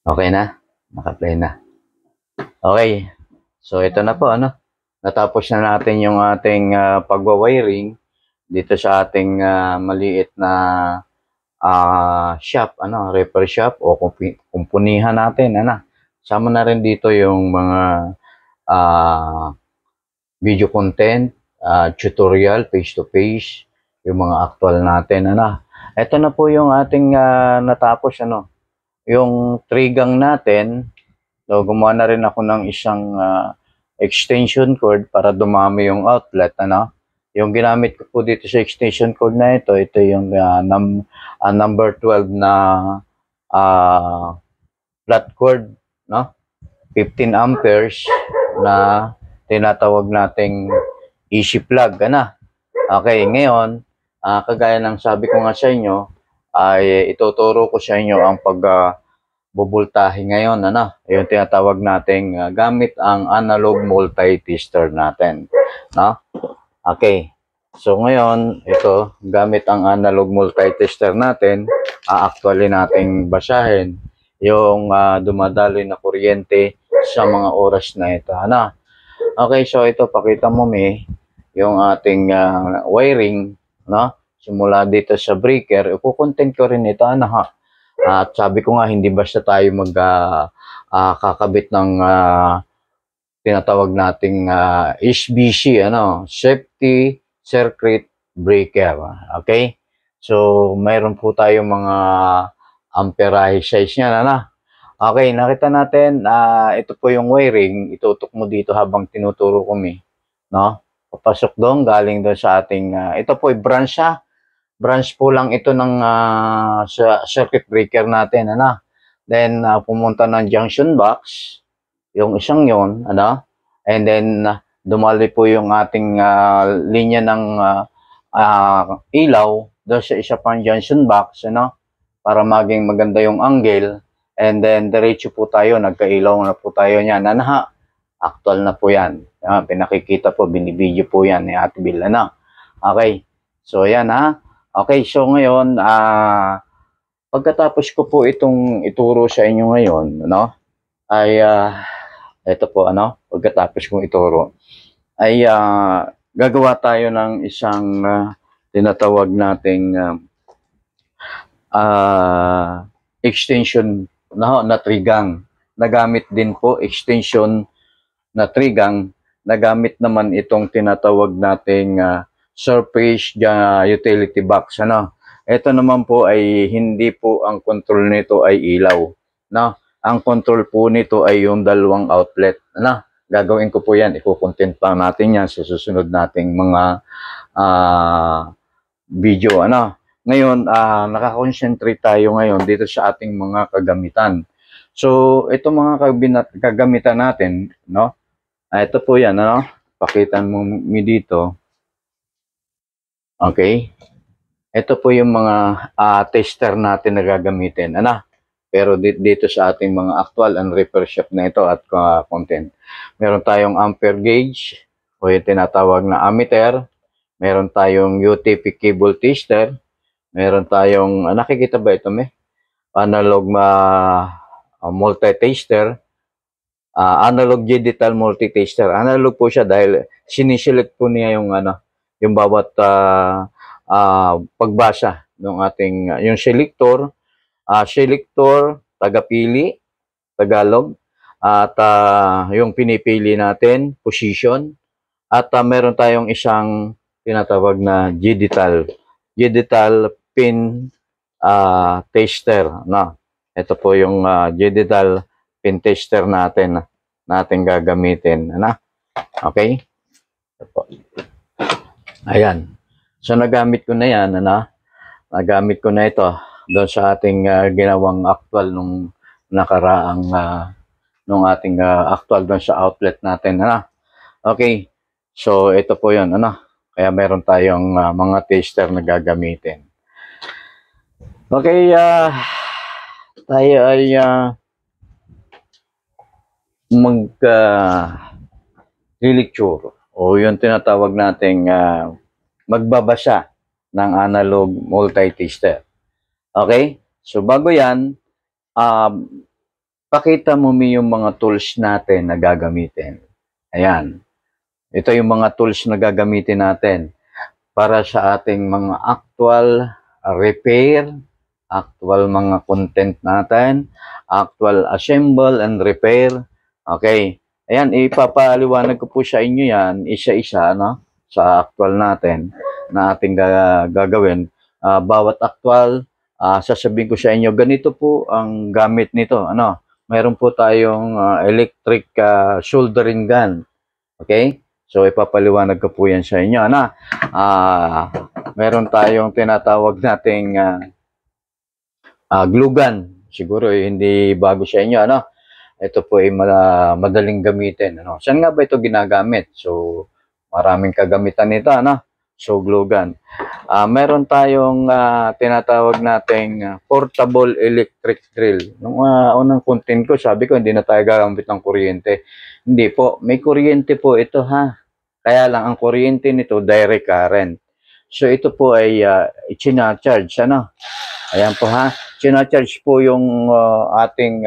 Okay na? Naka-play na. Okay. So, ito na po, ano? Natapos na natin yung ating pagwa-wiring dito sa ating maliit na shop, ano, repair shop o kumpunihan natin, ano. Sama na rin dito yung mga video content, tutorial, face-to-face, yung mga actual natin, ano. Ito na po yung ating natapos, ano. Yung trigang natin, so gumawa na rin ako ng isang extension cord para dumami yung outlet, ano. Yung ginamit ko po dito sa extension cord na ito yung number 12 na flat cord, no? 15 amperes na tinatawag nating easy plug, ano. Okay, ngayon, kagaya ng sabi ko nga sa inyo, ay ituturo ko sa inyo ang bubultahe ngayon, ano, yung tinatawag nating gamit ang analog multi-tester natin, no? Okay. So ngayon, ito, gamit ang analog multi-tester natin, actually nating basahin yung dumadaloy na kuryente sa mga oras na ito, ano? Okay, so ito, pakita mo yung ating wiring, no? Simula dito sa breaker, ipo-content ko rin ito, ano ha? At sabi ko nga, hindi basta tayo kakabit ng tinatawag nating SBC, ano, Safety Circuit Breaker. Okay? So, mayroon po tayo mga amperahe size niyan, ano? Okay, nakita natin, ito po yung wiring, itutok mo dito habang tinuturo ko no? Papasok doon, galing doon sa ating, ito po ay branch ha. Branch po lang ito ng sa circuit breaker natin, ano. Then pumunta ng junction box, yung isang yon, ano. And then dumali po yung ating linya ng ilaw doon sa isa pang junction box, ano, para maging maganda yung angle. And then diretso po tayo, nagkailaw na po tayo niyan, ano ha. Actual na po yan. Pinakikita po, binibideo po yan ni Ate Bill, ano. Okay. So yan ha. Okay, so ngayon, pagkatapos ko po itong ituro sa inyo ngayon, no, ay, ito po, ano, pagkatapos kong ituro, ay gagawa tayo ng isang tinatawag nating extension na trigang. Nagamit din po, extension na trigang, nagamit naman itong tinatawag nating surface utility box, ano. Ito naman po ay hindi po ang control nito ay ilaw, no. Ang control po nito ay yung dalawang outlet, ano. Gagawin ko po yan, i-content pa natin yan sa susunod nating mga video, ano. Ngayon, nakakonsentrate tayo ngayon dito sa ating mga kagamitan. So, ito mga kagamitan natin, no. Ito po yan, ano. Pakitan mo dito. Okay? Ito po yung mga tester natin na gagamitin, ano? Pero dito sa ating mga actual and repair shop na ito at content. Meron tayong ampere gauge o yung tinatawag na ammeter. Meron tayong UTP cable tester. Meron tayong, nakikita ba ito, analog multi-tester. Analog digital multi-tester. Analog po siya dahil siniselect po niya yung yung bawat pagbasa ng ating yung selector, tagapili, Tagalog, at yung pinipili natin, position, at meron tayong isang tinatawag na digital pin tester, no. Ito po yung digital pin tester natin gagamitin, ano. Okay? Ito po. Ayan. So, nagamit ko na yan, ano? Nagamit ko na ito doon sa ating ginawang actual nung nakaraang, nung ating actual doon sa outlet natin, ano? Okay. So, ito po yun, ano? Kaya meron tayong mga tester na gagamitin. Okay, tayo ay mag-lecture o yung tinatawag nating magbabasa ng analog multi-tester. Okay? So, bago yan, pakita mo yung mga tools natin na gagamitin. Ayan. Ito yung mga tools na gagamitin natin para sa ating mga actual repair, actual mga content natin, actual assemble and repair. Okay. Ayan, ipapaliwanag ko po sa inyo yan, isa-isa, no? Sa actual natin na ating gagawin. Bawat actual, sasabihin ko sa inyo, ganito po ang gamit nito. Ano? Mayroon po tayong electric soldering gun. Okay? So, ipapaliwanag ko po yan sa inyo. Ano? Meron tayong tinatawag nating glue gun. Siguro hindi bago sa inyo. Ano? Ito po ay madaling gamitin. Ano? Saan nga ba ito ginagamit? So, maraming kagamitan nito. Ano? So, glue gun. Meron tayong tinatawag nating portable electric drill. Nung unang content ko, sabi ko hindi na tayo gagamit ng kuryente. Hindi po. May kuryente po ito ha. Kaya lang ang kuryente nito direct current. So, ito po ay charge. Ano? Ayan po ha. Charge po yung ating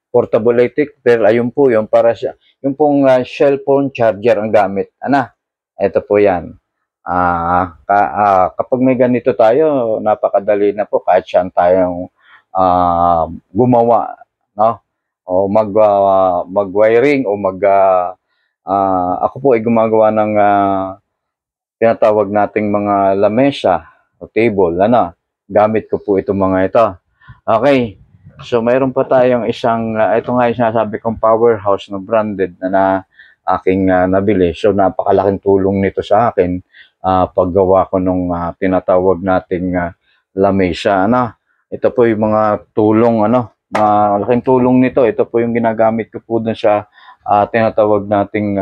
portable electric drill, ayun po yung para sa yung pong cellphone charger ang gamit. Ana, ito po yan. Kapag may ganito tayo, napakadali na po kahit saan tayong gumawa, no? O mag-wiring o ako po ay gumagawa ng tinatawag nating mga lamesa o table, ano? Gamit ko po itong mga ito. Okay. So, mayroon pa tayong isang, ito nga yung sinasabi kong powerhouse na branded na aking nabili. So, napakalaking tulong nito sa akin paggawa ko nung tinatawag nating lamesa. Ano? Ito po yung mga tulong, malaking tulong nito. Ito po yung ginagamit ko po dun sa tinatawag nating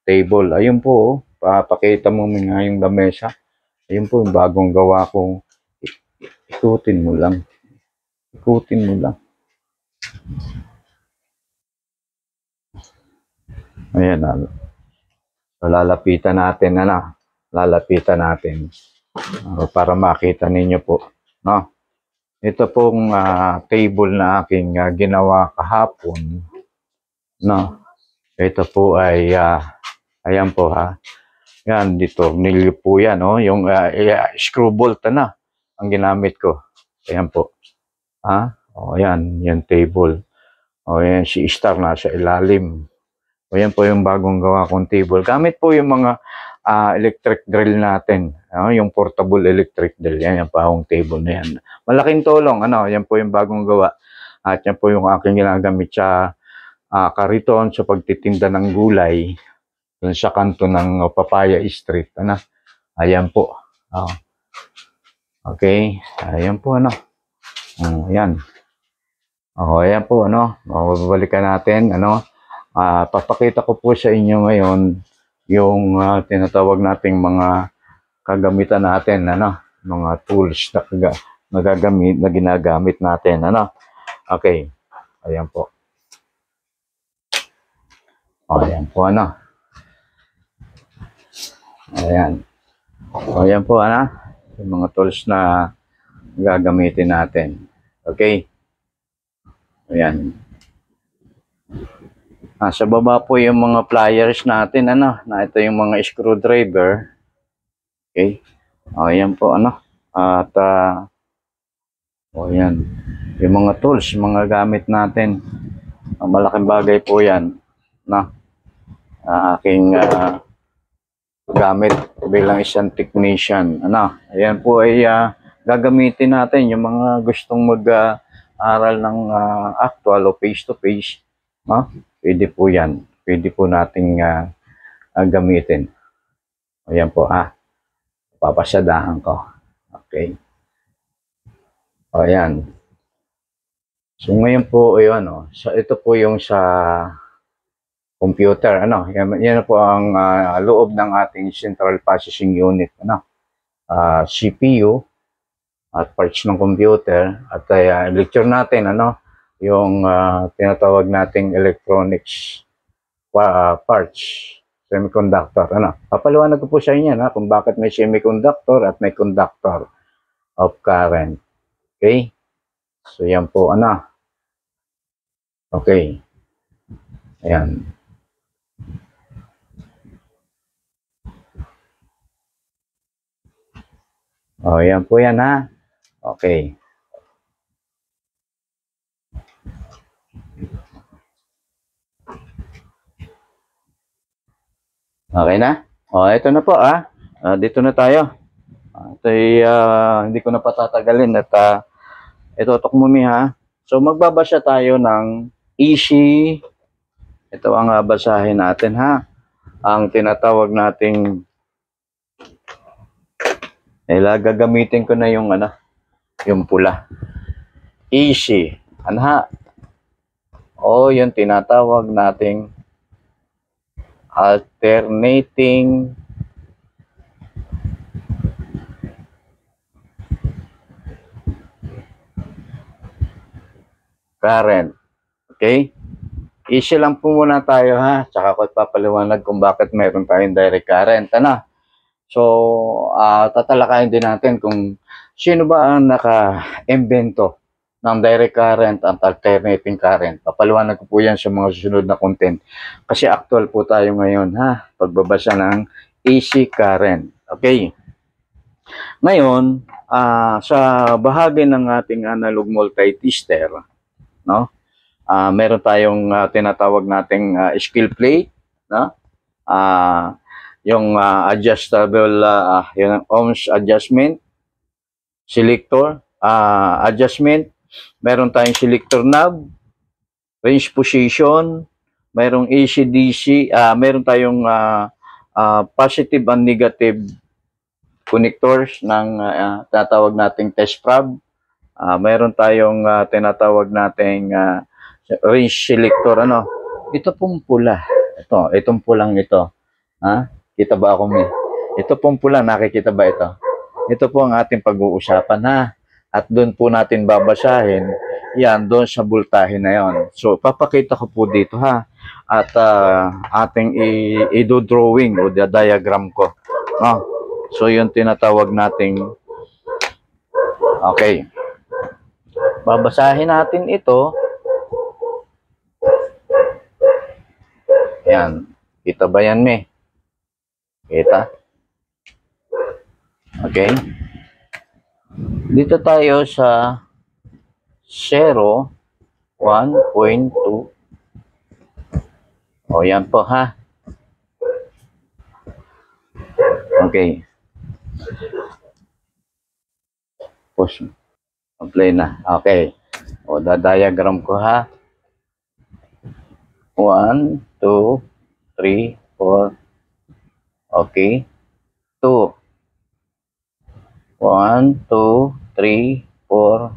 table. Ayun po, pakita mo nga yung lamesa. Ayun po yung bagong gawa kong ikutin mo lang. Ikutin mo lang. Ayan. So, lalapitan natin. Lalapitan natin. Para makita ninyo po. No? Ito pong table na aking ginawa kahapon. No? Ito po ay, ayan po ha. Yan, dito. Nilyo po yan. No? Yung screw bolt na ang ginamit ko. Ayan po. O yan, yung table. O yan, si Star na sa ilalim. O yan po yung bagong gawa kong table. Gamit po yung mga electric drill natin. Yung portable electric drill. Yan, yung pahong table na yan. Malaking tulong. Yan po yung bagong gawa. At yan po yung aking ginagamit sa kariton sa pagtitinda ng gulay. Dun sa kanto ng Papaya Street. Ayan po. Okay. Ayan po. Ayan. Ayan po. Babalikan natin. Papakita ko po sa inyo ngayon yung tinatawag nating mga kagamitan natin, mga tools na ginagamit natin, Okay. Ayan po. Ayan po, Ayan. Ayan po, yung mga tools na gagamitin natin. Okay. Ayan. Sa baba po yung mga pliers natin, na ito yung mga screwdriver. Okay. Ayan po, At, ayan. Yung mga tools, mga gamit natin. Malaking bagay po yan, aking gamit bilang isang technician. Ayan po ay gagamitin natin yung mga gustong mag-aral ng actual o face-to-face. Pwede po yan. Pwede po nating gamitin. Ayan po, papasadahan ko. Okay. Ayan. So, ngayon po, so ito po yung sa computer, yan po ang loob ng ating Central Processing Unit, CPU at parts ng computer at lecture natin, yung tinatawag nating electronics parts, semiconductor, Papaliwanag ko po sa inyo, kung bakit may semiconductor at may conductor of current. Okay? So, yan po, Okay. Ayan. O, yan po yan ha. Okay. Okay na? O, ito na po dito na tayo. Ito ay hindi ko na patatagalin at itutok mo mi ha. So magbabasa tayo ng easy. Ito ang basahin natin ha. Ang tinatawag nating gagamitin ko na yung yung pula. Easy. Ano ha? O yung tinatawag nating alternating current. Okay? Easy lang po muna tayo ha. Tsaka ko papaliwanag kung bakit meron tayong direct current. Ano? So, tatalakayin din natin kung sino ba ang naka-imbento ng direct current at alternating current. Papaliwanag ko po yan sa mga susunod na content. Kasi actual po tayo ngayon ha. Pagbabasa ng AC current. Okay? Ngayon, sa bahagi ng ating analog multitester, no? Meron tayong tinatawag nating skill plate, no? Yung adjustable, yung ohms adjustment, selector, adjustment, meron tayong selector knob, range position, merong AC/DC, meron tayong positive and negative connectors ng tinatawag nating test prob. Meron tayong tinatawag nating range selector. Ito pong pula. Itong pulang ito. Kita ba ako, Mi? Ito pong pula, nakikita ba ito? Ito po ang ating pag-uusapan ha. At doon po natin babasahin yan doon sa voltahe na yon. So papakita ko po dito ha. At ating i-drawing o diagram ko. No? So yun tinatawag nating okay. Babasahin natin ito. Yan. Kita ba yan, Mi? Kita? Okay. Dito tayo sa 0, 1.2. O, yan po ha. Okay. Push. Play na. Okay. O, diagram ko ha. 1, 2, 3, 4. Okay. 2. 1, 2, 3, 4.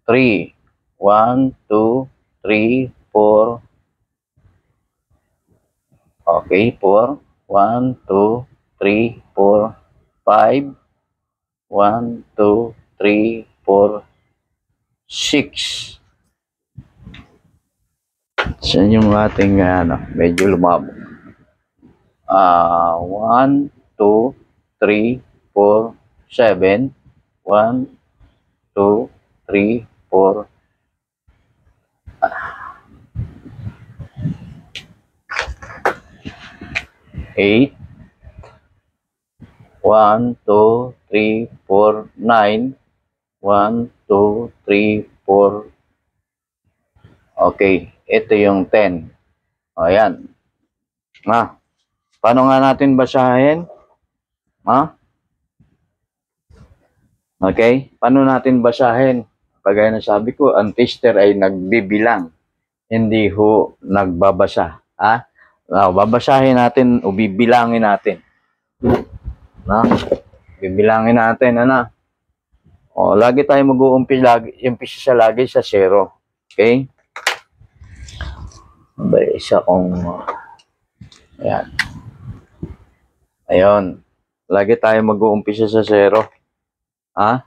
3. 1, 2, 3, 4. Okay, 4. 1, 2, 3, 4, 5. 1, 2, 3, 4, 6. Saan yung ating medyo lumabo? 1, 2, 3, 4, 7. 1, 2, 3, 4. 8. 1, 2, 3, 4, 9. 1, 2, 3, 4. Okay, ito yung 10. Ayan. Paano nga natin basahin? Okay, paano natin basahin? Kagaya na sabi ko, ang tester ay nagbibilang, hindi ho nagbabasa. Babasahin natin o bibilangin natin. Bibilangin natin, lagi tayo mag-uumpisa lagi sa 0. Okay? Isa kong ayan. Ayun. Lagi tayo mag-uumpisa sa 0. 0,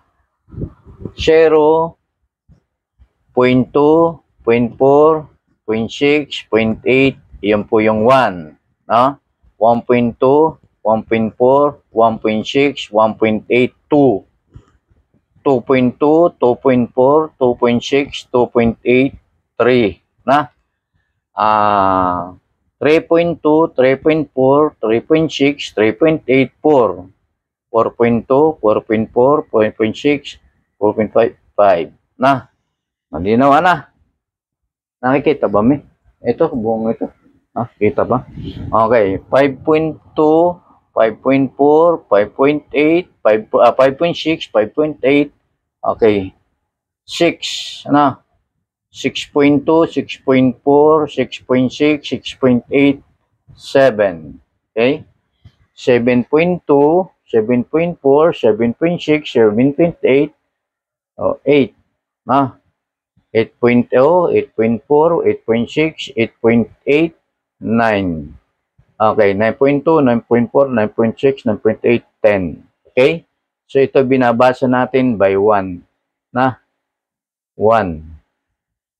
0.2, 0.4, 0.6, 0.8, yan po yung 1. 1.2, 1.4, 1.6, 1.8, 2. 2.2, 2.4, 2.6, 2.8, 3. na 3.2, 3.4, 3.6, 3.8, 4. 4.2, 4.4, 4.6, 4.5 na. Malinaw na. Nakikita ba mi? Ito, buong ito. Kita ba? Okay, 5.2, 5.4, 5.8, 5.6, 5.8. Okay. 6, 6.2, 6.4, 6.6, 6.8, 7. Okay? 7.2, 7.4, 7.6, 7.8, 8. 8.0, 8.4, 8.6, 8.8, 9. Okay, 9.2, 9.4, 9.6, 9.8, 10. Okay? So, ito binabasa natin by 1. 1.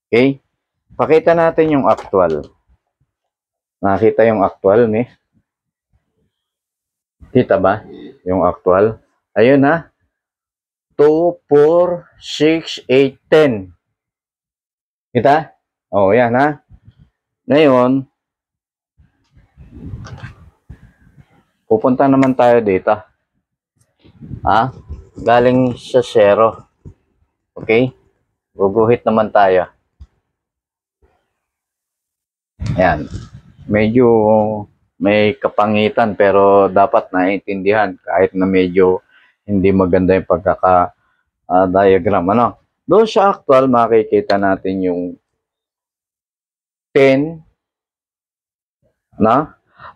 Okay? Pakita natin yung actual. Nakita yung actual, Kita ba? Yung actual. Ayun 2, 4, 6, 8, 10. Kita? Oh, yan Ngayon, pupunta naman tayo dito. Galing sa 0. Okay? Guguhit naman tayo. Ayan. Medyo may kapangitan pero dapat naiintindihan kahit na medyo hindi maganda yung pagkaka-diagram. Doon sa actual, makikita natin yung 10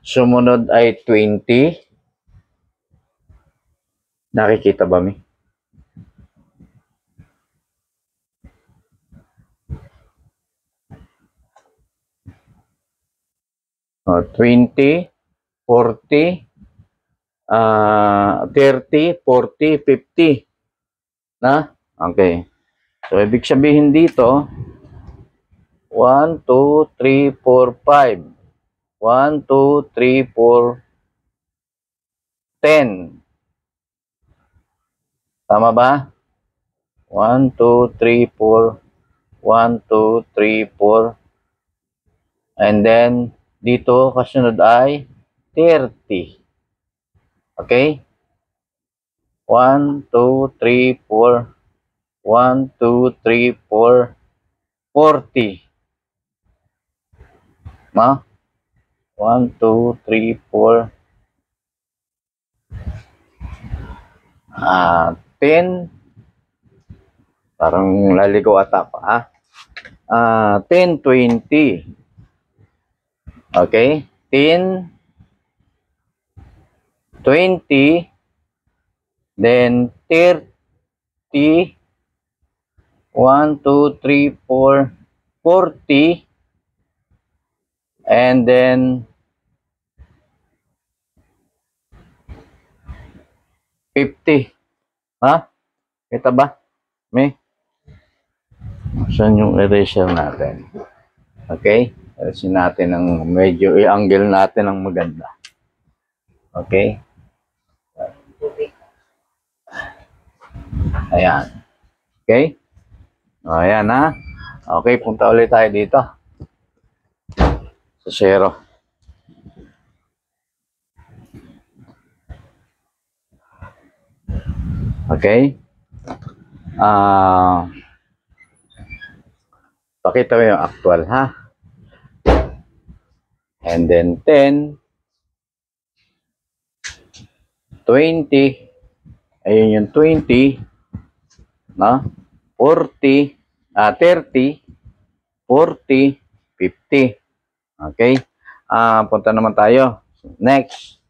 sumunod ay 20. Nakikita ba, mi? Oh, 20, 40, 30, 40, 50. Okay. So, ibig sabihin dito, 1, 2, 3, 4, 5. 1, 2, 3, 4, 10. Tama ba? 1, 2, 3, 4. 1, 2, 3, 4. And then, dito, kasunod ay 30. Okay? 1, 2, 3, 4. 1, 2, 3, 4. 40. 1, 2, 3, 4. 10. Parang laligaw ata pa. 10, 20. Okay? 10, 20, then 30, 1, 2, 3, 4, 40, and then 50. Kita ba? Saan yung eraser natin? Okay? Eraser natin ng medyo i-angle natin ng maganda. Okay? Ayan. Okay? Ayan Okay, punta ulit tayo dito. Sa 0. Okay? Pakita mo yung actual, And then 10, 20, ayun yung 20, 40, 30, 40, 50. Okay? Punta naman tayo. Next.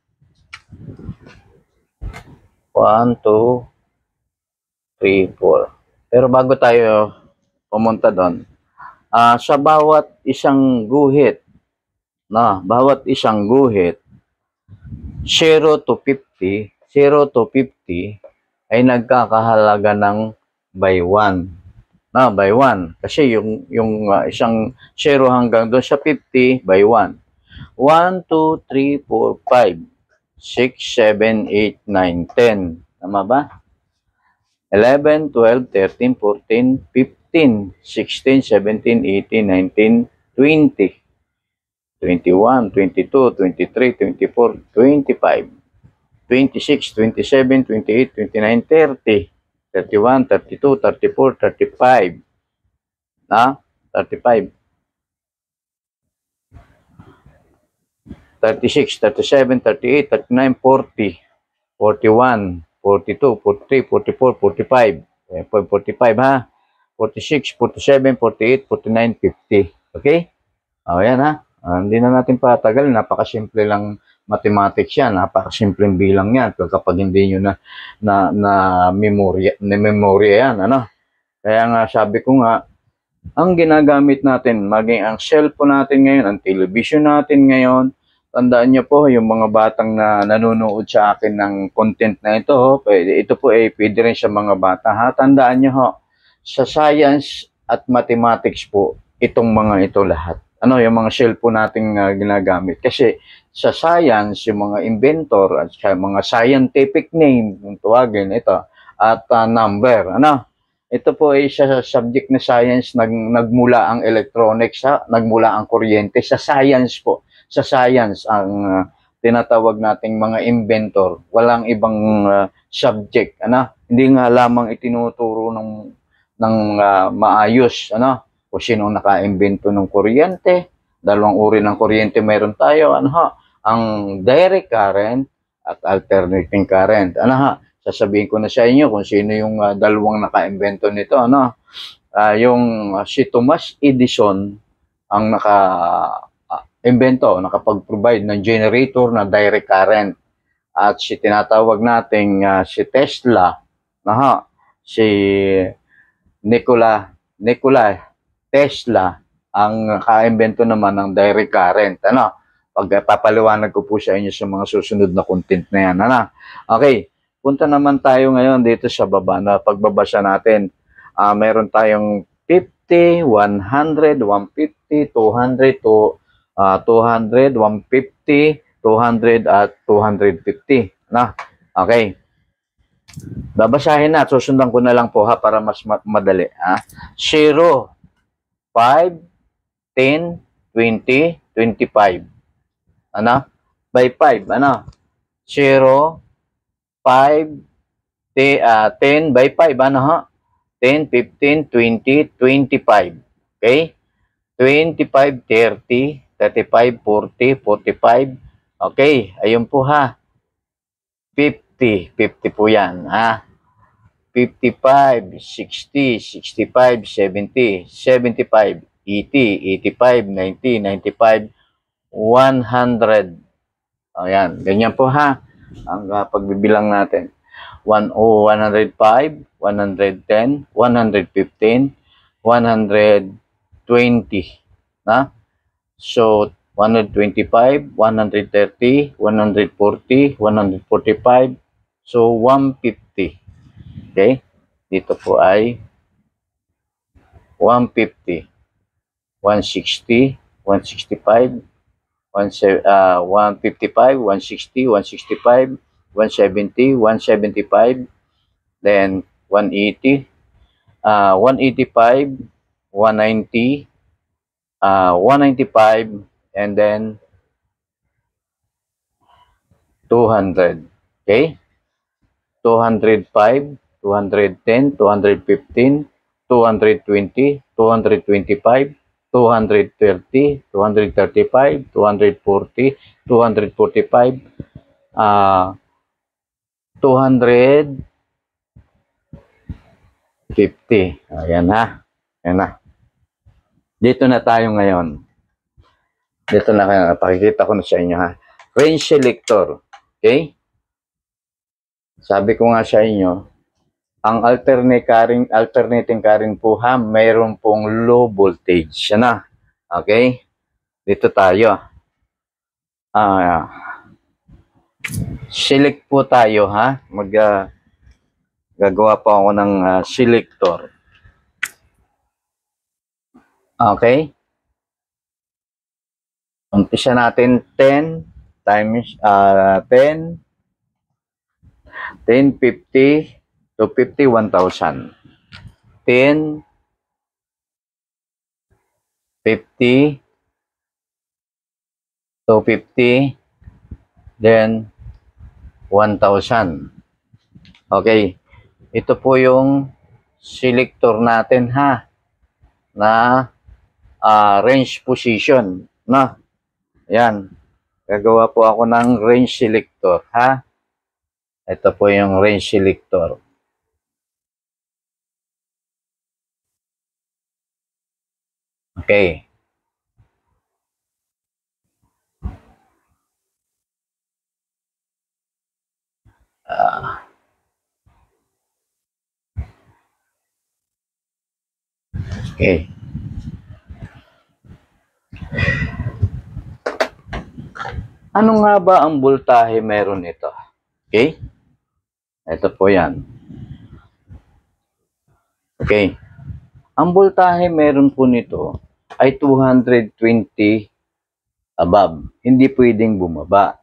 1, 2, 3, 4. Pero bago tayo pumunta doon, sa bawat isang guhit, bawat isang guhit, 0 to 50, 0 to 50 ay nagkakahalaga ng by 1. By 1. Kasi yung isang 0 hanggang doon sa 50, by 1. 1, 2, 3, 4, 5, 6, 7, 8, 9, 10. Tama ba? 11, 12, 13, 14, 15, 16, 17, 18, 19, 20, 21, 22, 23, 24, 25, 26, 27, 28, 29, 30, 31, 32, 34, 35, 35, 36, 37, 38, 39, 40, 41, 42, 43, 44, 45, 45 ha, 46, 47, 48, 49, 50. Okay? O yan ha. Hindi na natin patagal. Napakasimple lang mathematics yan. Napakasimpleng bilang yan. Kapag hindi nyo na memorya yan. Ano? Kaya nga sabi ko nga, ang ginagamit natin, maging ang cellphone natin ngayon, ang television natin ngayon, tandaan niyo po, yung mga batang na nanonood sa akin ng content na ito, ito po ay pwede rin sa mga bata. Ha? Tandaan niyo ho, sa science at mathematics po, itong mga ito lahat. Ano, yung mga cellphone nating ginagamit. Kasi sa science, yung mga inventor at sa mga scientific name, kung tawagin ito, at number. Ano? Ito po ay sa subject na science, nagmula ang electronics, nagmula ang kuryente. Sa science po, sa science, ang tinatawag nating mga inventor, walang ibang subject. Ano? Hindi nga lamang itinuturo ng maayos. Ano? Kung sino naka-imbento ng kuryente, dalawang uri ng kuryente meron tayo. Ano ha? Ang direct current at alternating current. Ano ha? Sasabihin ko na sa inyo kung sino yung dalawang naka-imbento nito. Ano? Yung si Thomas Edison ang naka-imbento, nakapag-provide ng generator na direct current. At si tinatawag nating si Tesla, si Nikola Tesla ang naka-imbento naman ng direct current. Ano? Pagpapaliwanag ko po sa inyo sa mga susunod na content na yan. Ano? Okay. Punta naman tayo ngayon dito sa baba na pagbabasa natin. Meron tayong 50, 100, 150, 200, 200, 150, 200 at 250. Na? Okay. Babasahin na. Susundan ko na lang po ha para mas madali. 0, 5, 10, 20, 25. Ano? By 5. Ano? 0, 5, 10 by 5, ano ha? 10, 15, 20, 25. Okay? 25, 30, 35, 40, 45. Okay, ayun po ha. 50 po yan ha. 55, 60, 65, 70, 75, 80, 85, 90, 95, 100. Ayan, ganyan po ha. Ang pagbibilang natin. 105, 110, 115, 120. Na? So, 125, 130, 140, 145. So, 150. Okay? Dito po ay 150, 160, 165, 155, 160, 165, 170, 175, then 180, 185, 190, 195, and then 200. Okay? 205, 210, 215, 220, 225, 230, 235, 240, 245, 250. Ayan ha. Ayan na. Dito na tayo ngayon. Dito na kayo. Pakikita ko na sa inyo ha. Range selector. Okay? Sabi ko nga sa inyo, ang alternating current po ha, mayroon pong low voltage. Yan na. Okay? Dito tayo. Select po tayo ha. Gagawa po ako ng selector. Okay? Umpisa natin 10 times 10, 10, 50 to 50, 1,000. 10, 50, 250, then 1,000. Okay, ito po yung selector natin ha, na range position. Na, yan. Gagawa po ako ng range selector ha. Ito po yung range selector. Okay. Okay. Ano nga ba ang voltahe meron nito? Okay? Ito po yan. Okay. Ang voltahe meron po nito ay 220 above. Hindi pwedeng bumaba.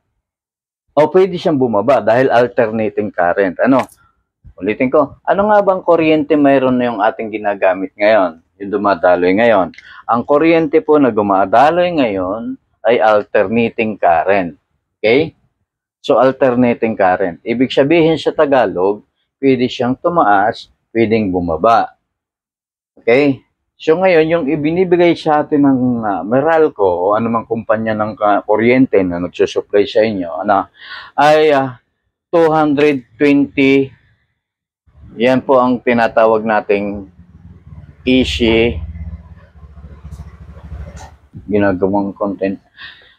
O pwede siyang bumaba dahil alternating current. Ano? Ulitin ko. Ano nga bang kuryente mayroon na yung ating ginagamit ngayon? Yung dumadaloy ngayon. Ang kuryente po na dumadaloy ngayon ay alternating current. Okay? So, alternating current. Ibig sabihin sa Tagalog, pwede siyang tumaas, pwedeng bumaba. Okay? So, ngayon, yung ibinibigay sa atin ng Meralco o anumang kumpanya ng kuryente na nagsusupply sa inyo, ay 220. Yan po ang tinatawag nating easy ginagawang content.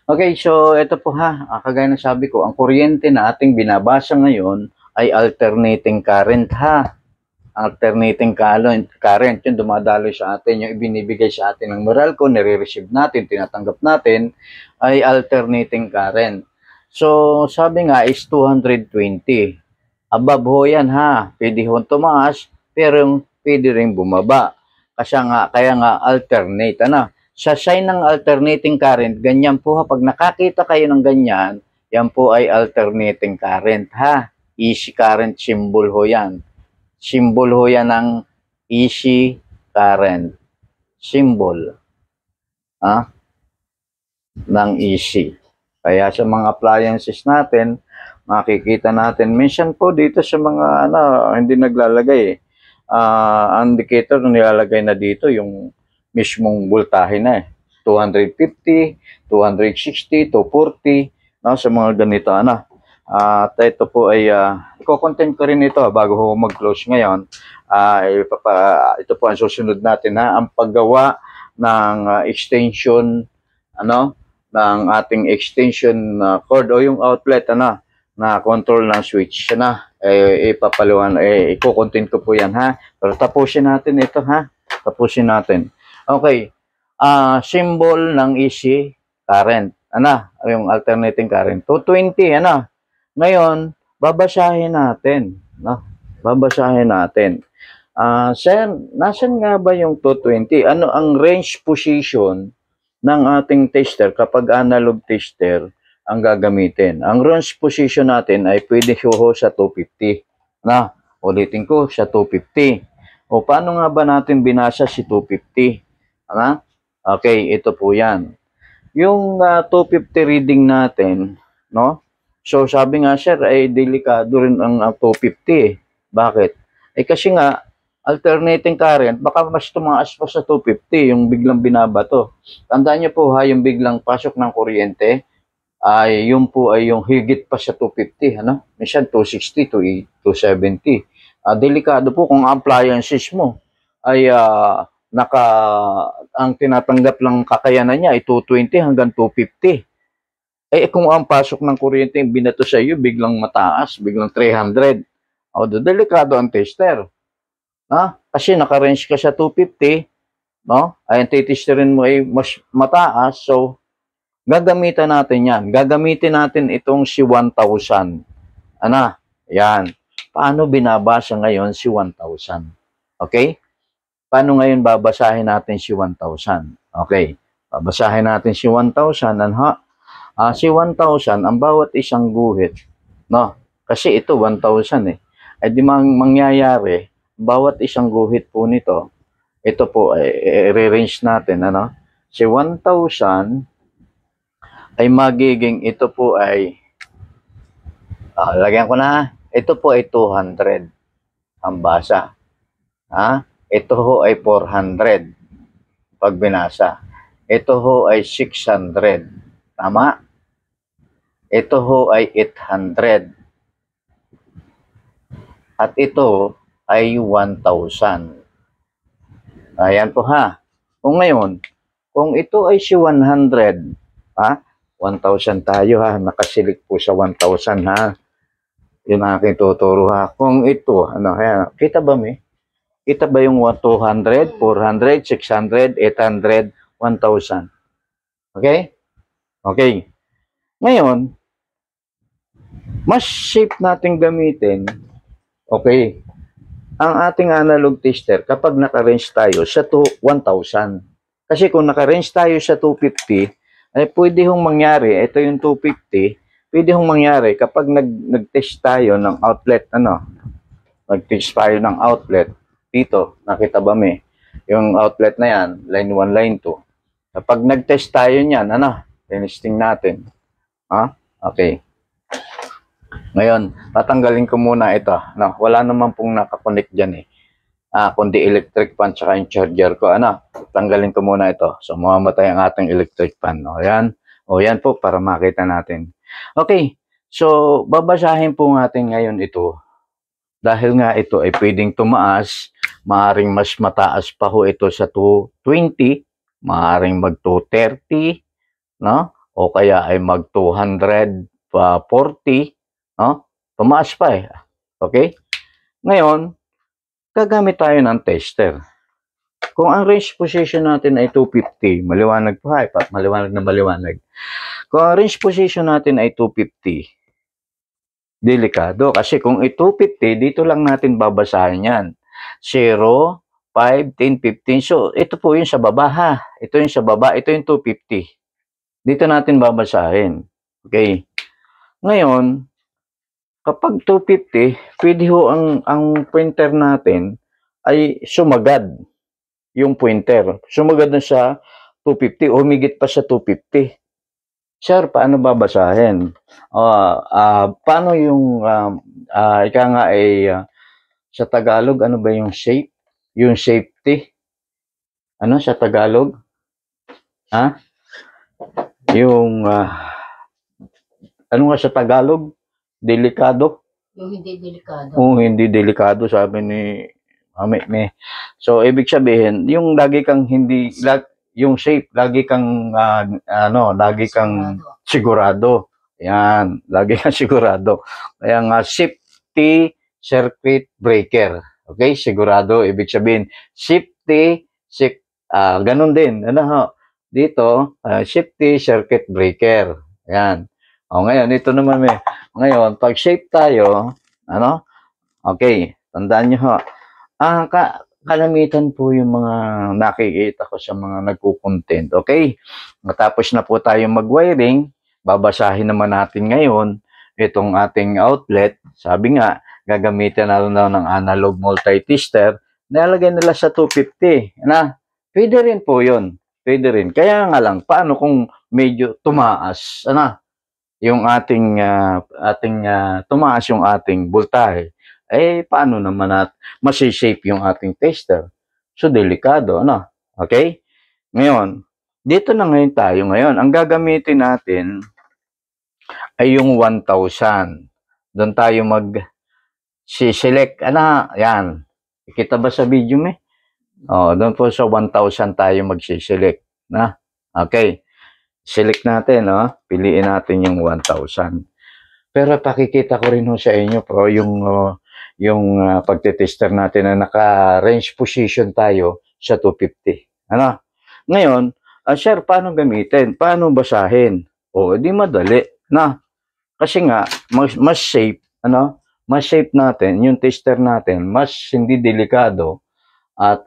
Okay, so ito po ha, kagaya ng sabi ko, ang kuryente na ating binabasa ngayon ay alternating current ha. Alternating current, yung dumadaloy sa atin, yung ibinibigay sa atin ng Meralco, nire-receive natin, tinatanggap natin, ay alternating current. So, sabi nga is 220. Above ho yan ha, pwede ho tumaas, pero pwede rin bumaba. Kaya nga alternate. Sa sign ng alternating current, ganyan po ha, pag nakakita kayo ng ganyan, yan po ay alternating current ha. Easy current symbol ho yan. Symbol ho yan ng easy current. Symbol. Ng easy. Kaya sa mga appliances natin, makikita natin, minsan po dito sa mga, hindi naglalagay ang indicator nilalagay na dito, yung mismong voltahe na 250, 260, 240, sa mga ganito, At ito po ay i-content ko rin ito bago ho mag-close ngayon. Ito po ang susunod natin ang paggawa ng extension ng ating extension cord o yung outlet na control ng switch ipapaliwan i-content ko po yan ha. Pero tapusin natin ito ha. Tapusin natin. Okay. Symbol ng AC current. Yung alternating current. 220 Ngayon, babasahin natin. Babasahin natin. Nasaan nga ba yung 220? Ano ang range position ng ating tester kapag analog tester ang gagamitin? Ang range position natin ay pwede sa 250. Ulitin ko, sa 250. O paano nga ba natin binasa si 250? Okay, ito po yan. Yung 250 reading natin, So, sabi nga, sir, ay delikado rin ang 250. Bakit? Kasi nga, alternating current, baka mas tumaas pa sa 250, yung biglang binabato. Tandaan niyo po yung biglang pasok ng kuryente, yun po ay yung higit pa sa 250, Minsan 260 to 270. Delikado po kung appliances mo ay ang tinatanggap lang kakayanan niya ay 220 hanggang 250. Kung ang pasok ng kuryente yung binato sa iyo, biglang mataas, biglang 300. Delikado ang tester. Kasi naka-range ka sa 250, ang titesterin mo ay mas mataas, so gagamitan natin yan. Gagamitin natin itong si 1,000. Yan. Paano binabasa ngayon si 1,000? Okay? Paano ngayon babasahin natin si 1,000? Okay. Babasahin natin si 1,000. Si 1,000, ang bawat isang guhit, kasi ito 1,000 di mangyayari, bawat isang guhit po nito, ito po, i-range natin, si 1,000 ay magiging ito po ay, lagyan ko na, ito po ay 200 ang basa. Ito ho ay 400 pag binasa. Ito ho ay 600. Tama? Ito ho ay 800. At ito ay 1,000. Ayan po ha. Kung ngayon, kung ito ay si 100, 1,000 tayo ha. Nakasilik po sa 1,000 ha. Yun ang aking tuturo ha. Kung ito, kita ba Kita ba yung 200, 400, 600, 800, 1,000? Okay? Okay. Ngayon, mas safe natin gamitin, okay, ang ating analog tester kapag naka-range tayo sa 1,000. Kasi kung naka-range tayo sa 250, ay pwede hong mangyari, ito yung 250, pwede hong mangyari kapag nag-test tayo ng outlet, nag-test tayo ng outlet, dito, nakita ba yung outlet na yan, line 1, line 2. Kapag nag-test tayo niyan, testing natin. Okay. Ngayon, tatanggalin ko muna ito. Wala naman pong nakakonect dyan kundi electric fan tsaka yung charger ko. Tanggalin ko muna ito. So, mamamatay ang ating electric fan. Yan po para makita natin. Okay. So, babasahin po natin ngayon ito. Dahil nga ito ay pwedeng tumaas, maaring mas mataas pa ho ito sa 220, maaring mag 230, no? O kaya ay mag 240, no? Tumaas pa Okay? Ngayon, gagamit tayo ng tester. Kung ang range position natin ay 250, maliwanag po maliwanag na maliwanag. Kung ang range position natin ay 250, delikado. Kasi kung 250, dito lang natin babasahin yan. 0, 5, 10, 15. So, ito po yung sa baba Ito yung sa baba. Ito yung 250. Dito natin babasahin. Okay. Ngayon, kapag 250, pwede ho ang pointer natin ay sumagad. Yung pointer. Sumagad na sa 250 o humigit pa sa 250. Sir, paano babasahin? Paano yung, ika nga ay, sa Tagalog, ano ba yung shape? Yung safety? Ano sa Tagalog? Yung, ano nga sa Tagalog? Delikado? Yung hindi delikado. Hindi delikado, sabi ni Mami. So, ibig sabihin, yung lagi kang yung safe, lagi kang lagi kang sigurado. Yan, lagi kang sigurado. Kaya nga safety circuit breaker. Okay, sigurado ibig sabihin safety ganun din. Dito, safety circuit breaker. Yan. Ngayon ito naman ngayon pag safe tayo, okay, tandaan niyo kalamitan po yung mga nakikita ko sa mga nagko-content. Okay? Matapos na po tayo mag-wiring, babasahin naman natin ngayon itong ating outlet. Sabi nga, gagamitin na ng analog multi-tester. Nalagay nila sa 250. Pwede rin po yun. Pwede rin. Kaya nga lang, paano kung medyo tumaas? Yung tumaas yung ating voltahe? Paano naman masi-shape yung ating tester? So, delikado, Okay? Ngayon, dito na ngayon tayo ngayon. Ang gagamitin natin ay yung 1,000. Doon tayo mag-select. Yan. Kita ba sa video doon po sa 1,000 tayo mag-select. Okay. Select natin, Piliin natin yung 1,000. Pero pakikita ko rin sa inyo po yung pagtetester natin na naka-range position tayo sa 250. Ngayon, sir, paano gamitin? Paano basahin? Di madali. Kasi nga, mas safe, mas safe natin, yung tester natin, mas hindi delikado at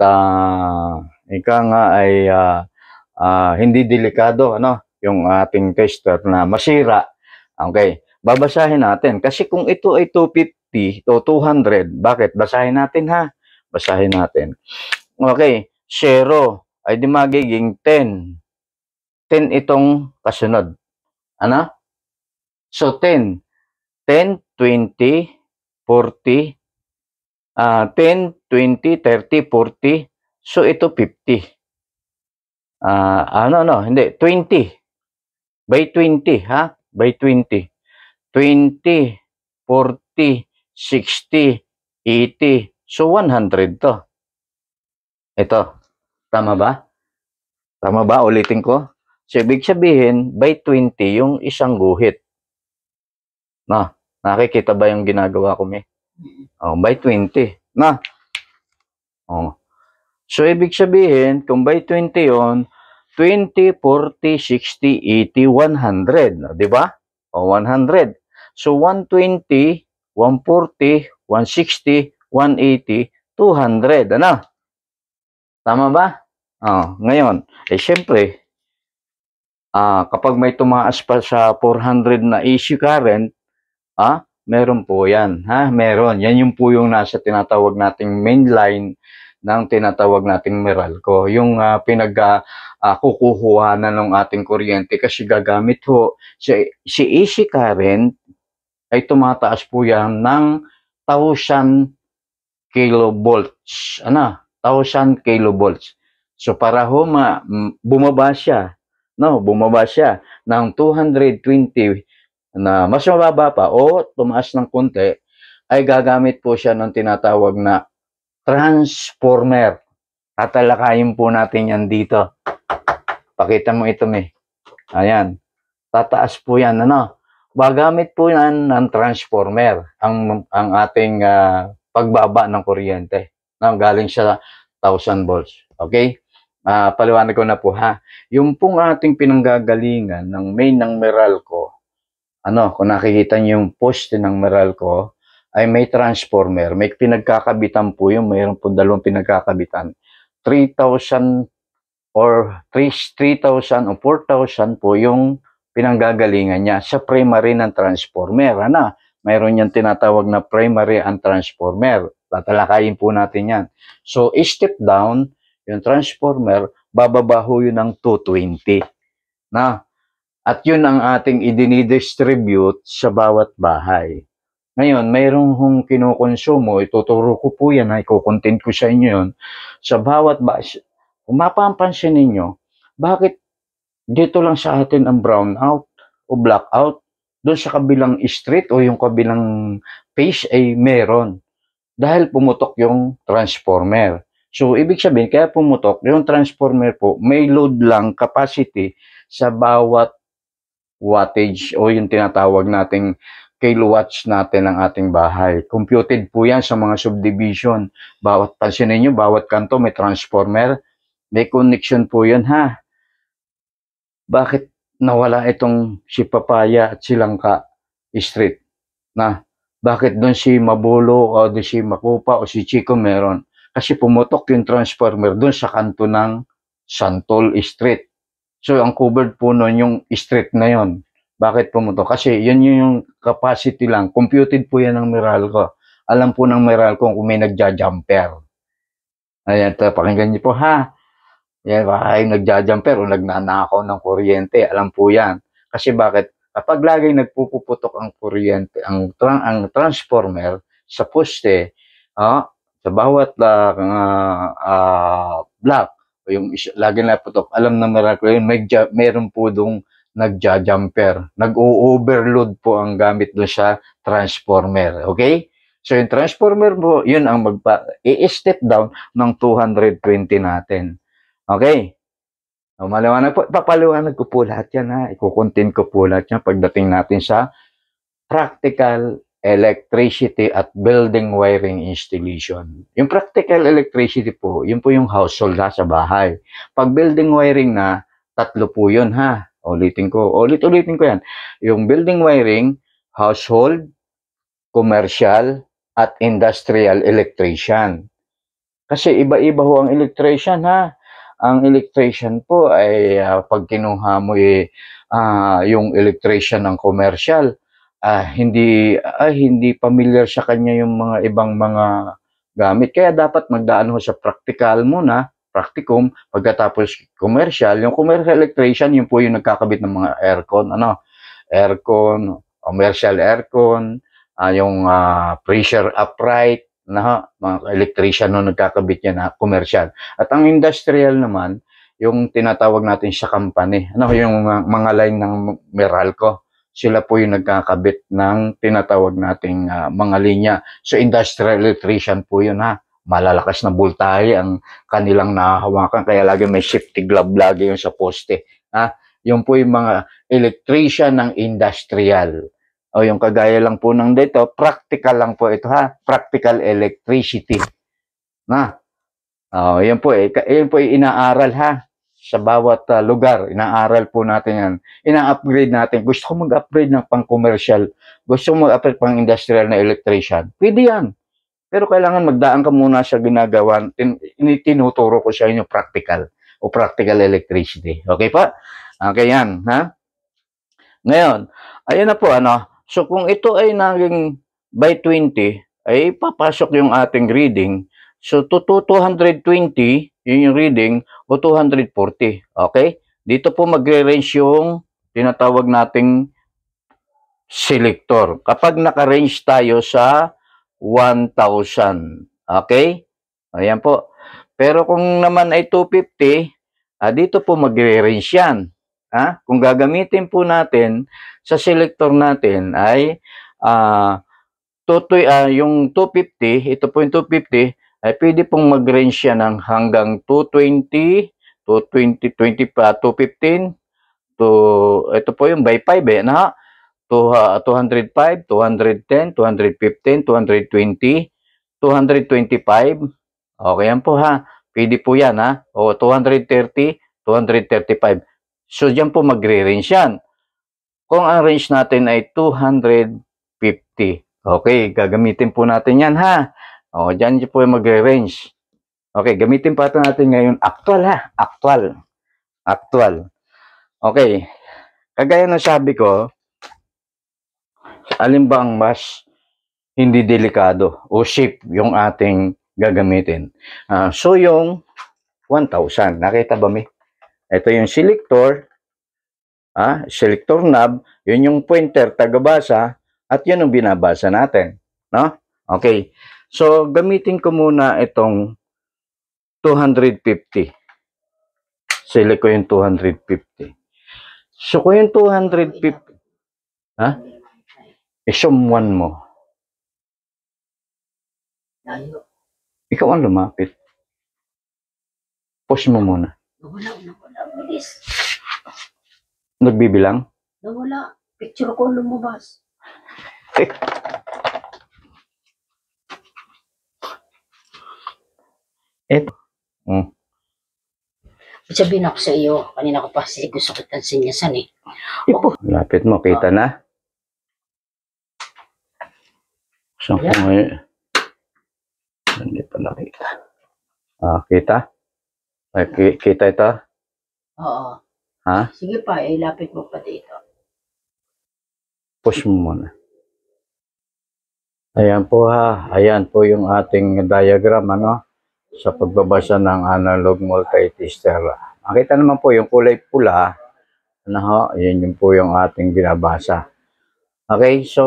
ika nga ay hindi delikado, yung ating tester na masira. Okay. Babasahin natin. Kasi kung ito ay 250 o 200, bakit? Basahin natin Basahin natin. Okay. 0 ay di magiging 10. 10 itong kasunod. Ano? So, 10. 10, 20, 40, 10, 20, 30, 40. So, ito 50. Hindi. 20. By 20, ha? By 20. 20, 40, 60, 80. So, 100 to. Ito. Tama ba? Tama ba? Ulitin ko. So, ibig sabihin, by 20 yung isang guhit. No? Nakikita ba yung ginagawa ko, May? Oh, by 20. Na? Oh. So, ibig sabihin, kung by 20 yon 20, 40, 60, 80, 100. Di ba? O, 100. So, 120, 140, 160, 180, 200. Ano? Tama ba? Ngayon, syempre, kapag may tumaas pa sa 400 na AC current, meron po yan. Meron. Yan yung po yung nasa tinatawag nating main line ng tinatawag nating Meralco. Yung kukuhuhanan ng ating kuryente kasi gagamit ho. Si AC current ay tumataas po yan ng 1,000 kilovolts. 1,000 kilovolts. So para ho bumaba siya. Bumaba siya ng 220 na mas mababa pa o tumaas ng konti, ay gagamit po siya ng tinatawag na transformer. Tatalakayin po natin yan dito. Pakita mo ito, May. Ayan. Tataas po yan. Gagamit po yan ng transformer ang ating pagbaba ng kuryente. Galing sa 1,000 volts. Okay? Paliwanag ko na po, ha. Yung pong ating pinanggagalingan ng main ng Meralco, kung nakikita niyo yung poste ng Meralco, ay may transformer. May pinagkakabitan po yung mayroon po dalawang pinagkakabitan. 3,000 or 3,000 o 4,000 po yung pinanggagalingan niya sa primary ng transformer. Mayroon yung tinatawag na primary and transformer. Tatalakayin po natin yan. So, step down, yung transformer, bababaho yun ng 220. At yun ang ating idinidistribute sa bawat bahay. Ngayon, mayroong kinukonsumo, ituturo ko po yan, ikukontent ko sa inyo yun. Sa bawat bahay, kung mapapansin ninyo, bakit dito lang sa atin ang brownout o blackout? Doon sa kabilang street o yung kabilang phase ay meron. Dahil pumutok yung transformer. So, ibig sabihin, kaya pumutok, yung transformer po, may load lang capacity sa bawat wattage o yung tinatawag nating kilowatts natin ng ating bahay. Computed po yan sa mga subdivision. Pansin ninyo, bawat kanto may transformer. May connection po yan, ha. Bakit nawala itong si Papaya at si Langka Street? Bakit doon si Mabulo o doon si Makupa o si Chico meron? Kasi pumutok yung transformer doon sa kanto ng Santol Street. So, ang covered po noon yung street na yon. Bakit pumutok? Kasi yun yung capacity lang. Computed po yan ng Meralco. Alam po ng Meralco kung may nagja-jumper. Ayan, pakinggan niyo po, ha. Yan, baka yung nagja-jumper o nagnanakaw ng kuryente. Alam po yan. Kasi bakit? Kapag lagi nagpupuputok ang kuryente, ang transformer sa poste, sa bawat block, o yung lagi na putok, alam na Meralco yun, meron po dong nagja-jumper. Nag-o-overload po ang gamit doon sa transformer. Okay? So, yung transformer po, yun ang i-step down ng 220 natin. Okay? Maliwanag po. Papaliwanag ko po lahat yan, ha. Ikukontent ko po lahat yan pagdating natin sa practical electricity at building wiring installation. Yung practical electricity po, yun po yung household sa bahay. Pag building wiring na, tatlo po yun, ha. Ulitin ko yan. Yung building wiring, household, commercial, at industrial electrician. Kasi iba-iba ho ang electrician, ha. Ang electrician po ay pag kinuha mo yung electrician ng commercial, hindi familiar sa kanya yung mga ibang mga gamit. Kaya dapat magdaan ho sa practical muna, practicum, pagkatapos commercial. Yung commercial electrician, yun po yung nagkakabit ng mga aircon, aircon, commercial aircon, yung pressure upright, na mga electrician no nagkakabit yan na commercial. At ang industrial naman, yung tinatawag natin sa company, yung mga line ng Meralco, sila po yung nagkakabit ng tinatawag nating mga linya. So industrial electrician po yun ha. Malalakas na voltahe ang kanilang nahahawakan, kaya lagi may safety glove lagi yung sa poste. Ha? Yung po yung mga electrician ng industrial. O yung kagaya lang po ng dito, practical lang po ito ha. Practical electricity. Na. Yan po yan po inaaral ha. Sa bawat lugar, inaaral po natin yan. Ina-upgrade natin. Gusto ko mag-upgrade ng pang-commercial. Gusto ko mag-upgrade pang-industrial na electrician. Pwede yan. Pero kailangan magdaan ka muna sa ginagawa. Tinuturo ko sa inyo practical o practical electricity. Okay pa? Okay yan. Ha? Ngayon, ayan na po. So kung ito ay naging by 20, ay papasok yung ating reading. So to 220, yun yung reading, o 240. Okay? Dito po magre-range yung tinatawag nating selector. Kapag naka-range tayo sa 1,000. Okay? Ayan po. Pero kung naman ay 250, dito po magre-range yan. Kung gagamitin po natin sa selector natin ay yung 250, ito po yung 250, ay pwede pong mag-range yan ng hanggang 220, 220, 215, ito po yung by 5 205, 210, 215, 220, 225. Okay yan po ha. Pwede po yan ha. O 230, 235. So diyan po magre-range yan. Kung ang range natin ay 250. Okay, gagamitin po natin yan ha. O diyan po magre-range. Okay, gamitin pa natin ngayon actual ha. Actual. Okay. Kagaya ng sabi ko, alin ba ang mas hindi delikado o safe yung ating gagamitin? So yung 1,000, nakita ba mi? Ito yung selector, selector knob, yun yung pointer, tagabasa, at yun ang binabasa natin. No? Okay. So gamitin ko muna itong 250. Select ko yung 250. So kung yung 250, isum 1 mo. Ikaw ang lumapit. Push mo muna. Nawala, bilis. Nagbibilang? Nawala. Picture ko lumabas. Ito. Sabihin ako sa iyo, kanina ko pa gusto kitang sinyasan eh. Ipo. Lapit mo, kita na. Saan ko ngayon? Hindi pala kita. Kita? Kita ito? Oo. Ha? Sige pa, lapit mo pa dito. Push mo muna. Ayan po ha. Ayan po yung ating diagram, sa pagbabasa ng analog multitester. Makita naman po yung kulay pula, yan yung po yung ating binabasa. Okay, so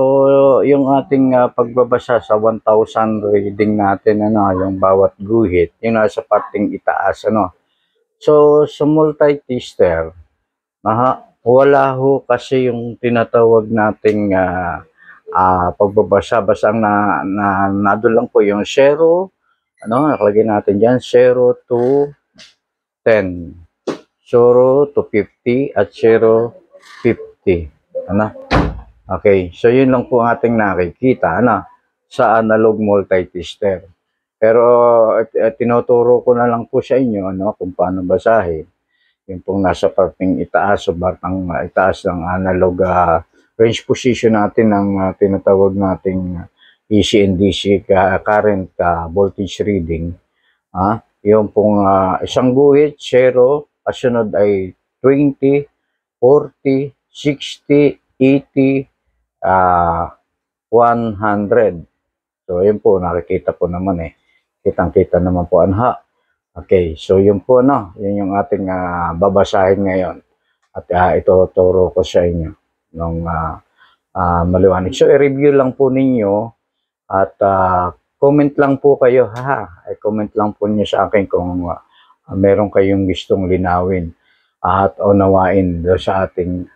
yung ating pagbabasa sa 1,000 reading natin, yung bawat guhit, yung nasa parting itaas, So, sa multitester, wala ho kasi yung tinatawag nating pagbabasa. Basta nandun lang po yung 0, nakalagay natin dyan, 0 to 10, 0 to 50, at 0, 50. Okay, so yun lang po ang ating nakikita sa analog multitester. Pero tinuturo ko na lang po sa inyo kung paano basahin. Yung pong nasa parting itaas o batang itaas ng analog range position natin ng tinatawag nating AC and DC current voltage reading. Yung pong isang guhit, 0, kasunod ay 20, 40, 60, 80, 100. So, yun po, nakikita po naman Kitang-kita naman po, Okay, so yun po, yun yung ating babasahin ngayon. At ito turo ko sa inyo. ng maliwanag. So, i-review lang po ninyo at comment lang po kayo, i-comment lang po niyo sa akin kung meron kayong gustong linawin at unawain do sa ating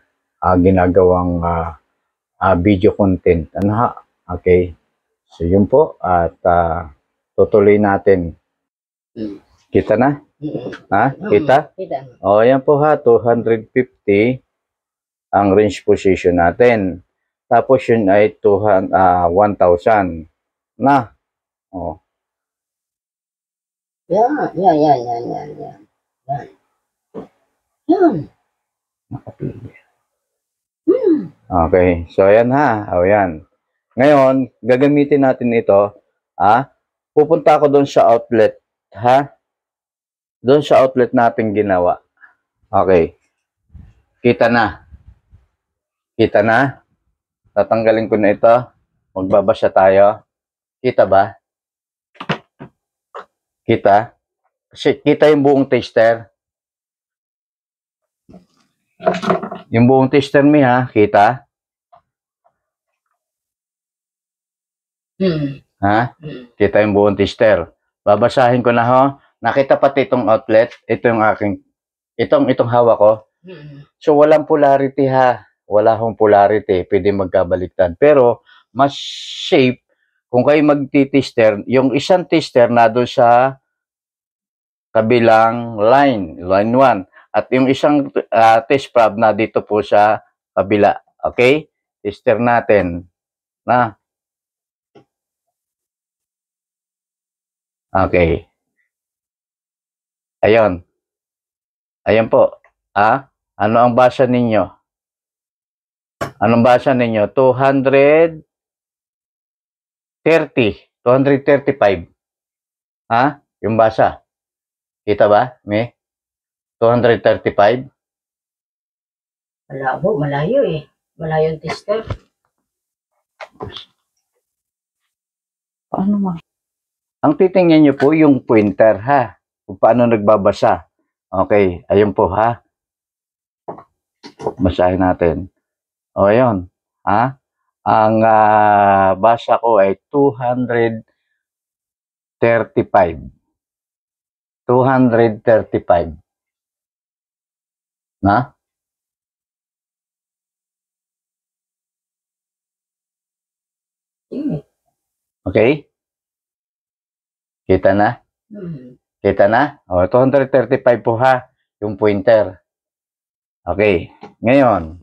ginagawang video content. Okay. So, yun po. At tutuloy natin. Kita na? Kita? Kita. O, yan po 250 ang range position natin. Tapos yun ay 1,000 na. O. Yan. Yan. Nakapili. Okay. So, ayan O, yan. Ngayon, gagamitin natin ito. Pupunta ako doon sa outlet. Doon sa outlet natin ginawa. Okay. Kita na. Kita na. Tatanggalin ko na ito. Magbabasa tayo. Kita ba? Kita? Kasi kita yung buong tester. Yung buong tester mi kita? Kita yung buong tester. Babasahin ko na Nakita pati itong outlet. Ito yung aking, itong hawak ko. So, walang polarity Wala akong polarity. Pwede magkabaliktad. Pero, mas safe kung kayo magti-tester, yung isang tester na doon sa kabilang line 1. At yung isang test probe na dito po sa kabila. Okay? Tester natin. Okay. Ayun. Ayan po. Ano ang basa ninyo? Anong basa ninyo? 235. Yung basa. Kita ba? 235? Malabo, malayo eh. Malayo yung tester. Paano ma? Ang titingnan nyo po yung pointer kung paano nagbabasa. Okay, ayun po Basahin natin. O, ayun. Ang basa ko ay 235. 235. Okay? Kita na? Kita na? O, 235 po yung pointer. Okay. Ngayon,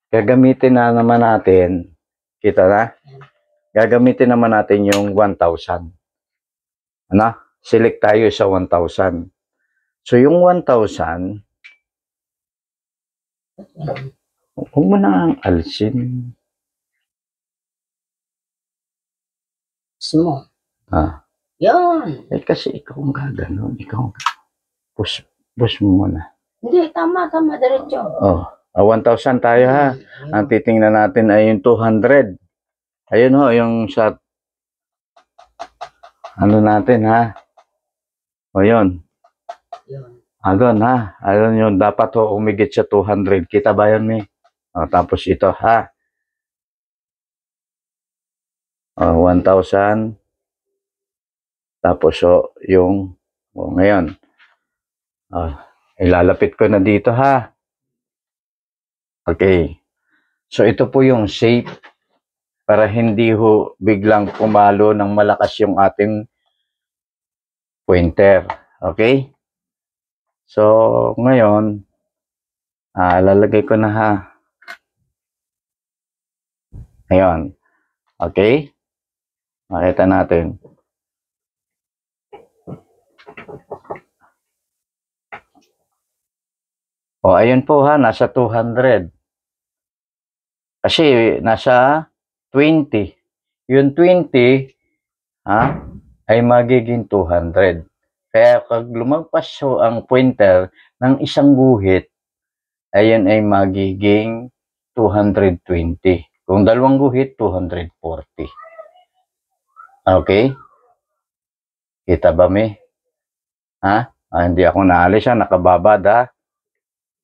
gagamitin na naman natin, kita na? Gagamitin naman natin yung 1,000. Select tayo sa 1,000. So, yung 1,000, huwag mo na ang alsin. Small. Yan. Kasi ikaw ang gaganon. Push mo muna. Hindi, tama, diretso. 1,000 tayo Ang titingnan natin ay yung 200. Ayun yung sa ano natin O yun. Doon Ayun yun. Dapat umigit sa 200. Kita ba yun, tapos ito 1,000. Tapos yung ngayon. Ilalapit ko na dito Okay. So ito po yung shape para hindi biglang pumalo ng malakas yung ating pointer. Okay? So ngayon lalagay ko na Ayun. Okay? Makita natin. Ayun po nasa 200. Kasi nasa 20. Yung 20 ay magiging 200. Kaya pag lumagpas ang pointer ng isang guhit, ayun ay magiging 220. Kung dalawang guhit, 240. Okay? Kita ba, hindi ako naalis nakababad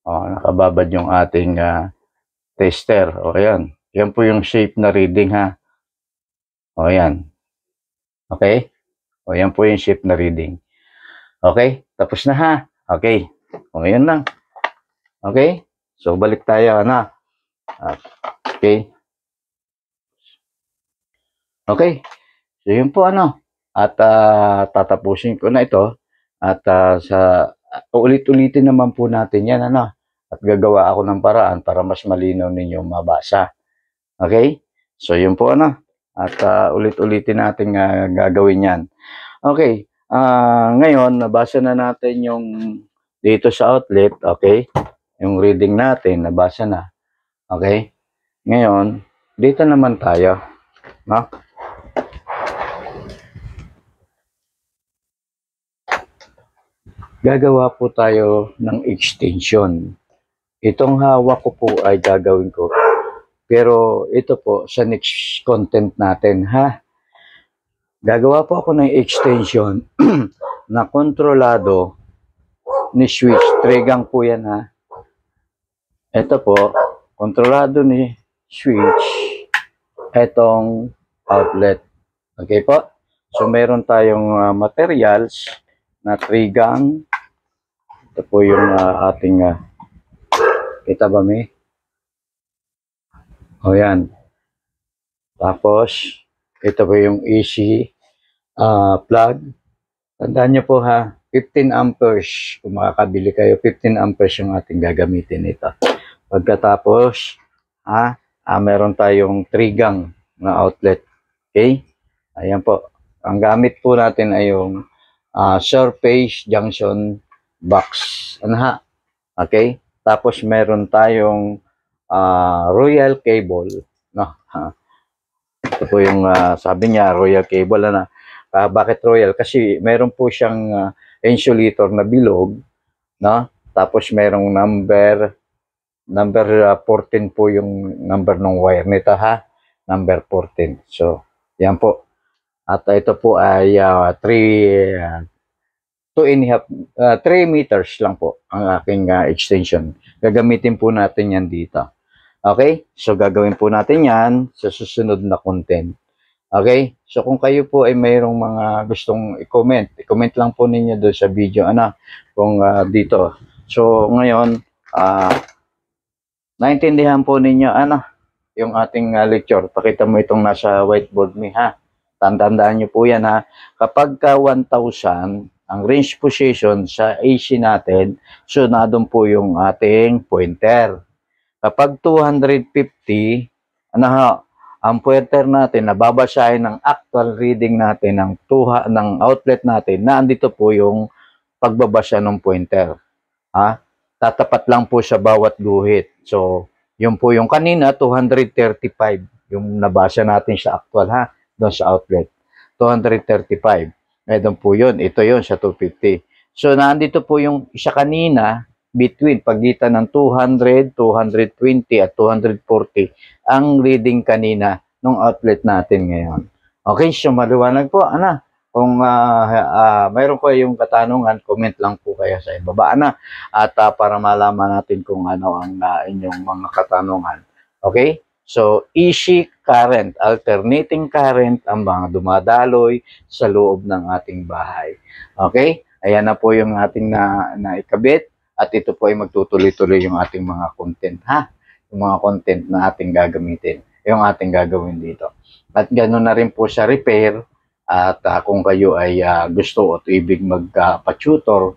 nakababad yung ating tester. O, ayan. Yan po yung shape na reading, ha. O, ayan. Okay? O, yan po yung shape na reading. Okay? Tapos na, ha. Okay. O, ayan lang. Okay? So, balik tayo, ano. Okay. Okay. So, yun po, ano. At tatapusin ko na ito. At ulit-ulitin naman po natin yan, ano. At gagawa ako ng paraan para mas malinaw ninyo mabasa. Okay? So, yun po, ano. At ulit-ulitin natin gagawin yan. Okay. Ngayon, nabasa na natin yung dito sa outlet. Okay? Yung reading natin, nabasa na. Okay? Ngayon, dito naman tayo. No? Gagawa po tayo ng extension. Itong hawak ko po ay gagawin ko. Pero ito po sa next content natin, ha? Gagawa po ako ng extension na kontrolado ni switch. Trigang po yan, ha? Ito po, kontrolado ni switch. Itong outlet. Okay po? So, meron tayong materials na trigang. Ito po yung ating kita ba, may? O, yan. Tapos, ito po yung AC plug. Tandaan nyo po, ha, 15 amperes. Kung makakabili kayo, 15 amperes yung ating gagamitin ito. Pagkatapos, meron tayong trigang na outlet. Okay? Ayan po. Ang gamit po natin ay yung surface junction box. Ano, ha? Okay? Tapos meron tayong royal cable. No? Ito po yung sabi niya, royal cable. Ano? Bakit royal? Kasi meron po siyang insulator na bilog. No? Tapos merong number 14 po yung number ng wire nito, ha? Number 14. So, yan po. At ito po ay 3 meters lang po ang aking extension. Gagamitin po natin yan dito. Okay? So, gagawin po natin yan sa susunod na content. Okay? So, kung kayo po ay mayroong mga gustong i-comment lang po ninyo doon sa video, kung dito. So, ngayon, naintindihan po ninyo, yung ating lecture. Pakita mo itong nasa whiteboard mo, ha? Tandaan nyo po yan, ha? Kapag 1,000, ang range position sa AC natin, so na doon po yung ating pointer. Kapag 250, ang pointer natin, nababasahin ng actual reading natin ng outlet natin, na andito po yung pagbabasa ng pointer. Tatapat lang po sa bawat guhit. So, yun po yung kanina, 235, yung nabasa natin sa actual, ha? Doon sa outlet. 235. Doon po yun. Ito yun sa 250. So, nandito po yung isa kanina, pagitan ng 200, 220, at 240, ang reading kanina ng outlet natin ngayon. Okay, so maliwanag po. Kung mayroon ko yung katanungan, comment lang po kayo sa ibaba, at para malaman natin kung ano ang inyong mga katanungan. Okay? So, AC current, alternating current ang mga dumadaloy sa loob ng ating bahay. Okay? Ayan na po yung ating naikabit, at ito po ay magtutuloy-tuloy yung ating mga content, ha? Yung mga content na ating gagamitin, yung ating gagawin dito. At ganoon na rin po sa repair, at kung kayo ay gusto at ibig magpa-tutor,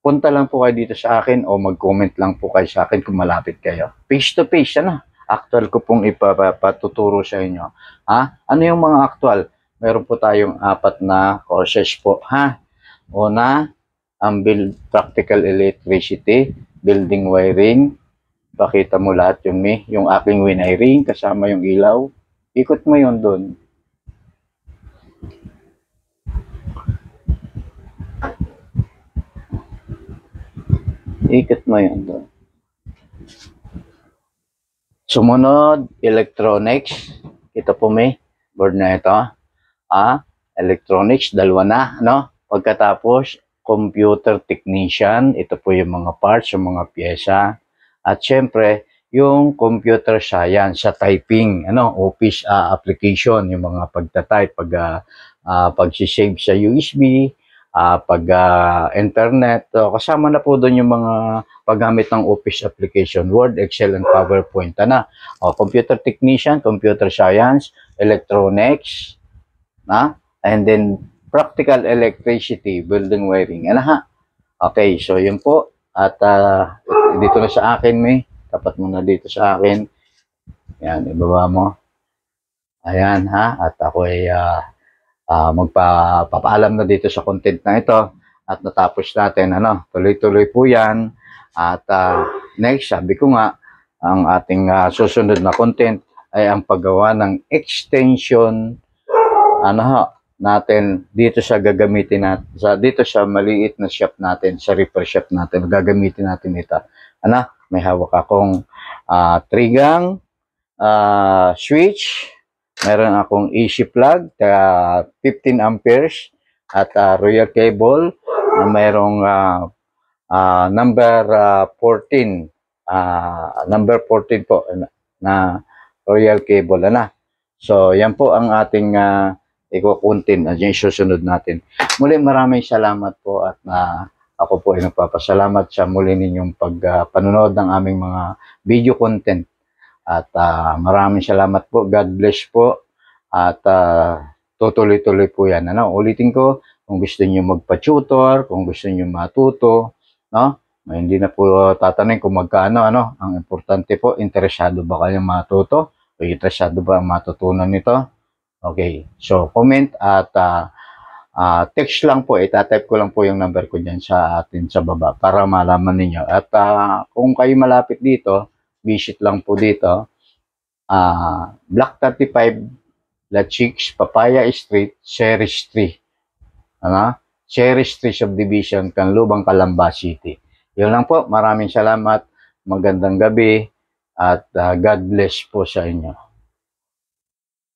punta lang po kayo dito sa akin o mag-comment lang po kayo sa akin kung malapit kayo. Face to face, actual ko pong ipapatuturo sa inyo. Ano yung mga actual? Meron po tayong 4 na courses po, ha? Una, ang practical electricity, building wiring. Pakita mo lahat yung aking wiring kasama yung ilaw. Ikot mo yun doon. Ikot mo yun doon. Sumunod, electronics. Ito po may board na ito. Electronics, 2 na, no? Pagkatapos, computer technician. Ito po yung mga parts, yung mga pyesa. At syempre, yung computer science sa typing, office application, yung mga pagta-type, pag-save sa USB, internet. So, kasama na po doon yung mga paggamit ng office application, Word, Excel, and PowerPoint. Computer technician, computer science, electronics, and then practical electricity, building wiring. Okay, so yun po. At dito na sa akin, May. Tapat mo na dito sa akin. Yan, ibaba mo. Ayan, At ako ay magpapaalam na dito sa content na ito. At natapos natin, tuloy-tuloy po yan. At next, sabi ko nga, ang ating susunod na content ay ang paggawa ng extension, natin dito sa gagamitin natin, dito sa maliit na shop natin, sa repair shop natin, gagamitin natin ito. May hawak akong 3-gang switch, meron akong AC plug, 15 amperes, at royal cable, mayroong number 14, number 14 po, na royal cable, So, yan po ang ating ikukuntin at yung susunod natin. Muli, maraming salamat po at ako po ay nagpapasalamat sa muli ninyong pagpanonood ng aming mga video content. At maraming salamat po. God bless po. At tutuloy-tuloy po yan. Ulitin ko, kung gusto niyo magpa-tutor, kung gusto niyo matuto, hindi na po tatanungin kung magkano, Ang importante po, interesado ba kayo matuto? O interesado ba matutunan nito? Okay. So, comment at text lang po, itatype ko lang po yung number ko dyan sa atin sa baba para malaman ninyo. At kung kayo malapit dito, visit lang po dito, Block 35, La Chicks, Papaya Street, Ceres 3. Ceres 3 Subdivision, Canlubang, Calamba City. Yun lang po. Maraming salamat. Magandang gabi at God bless po sa inyo.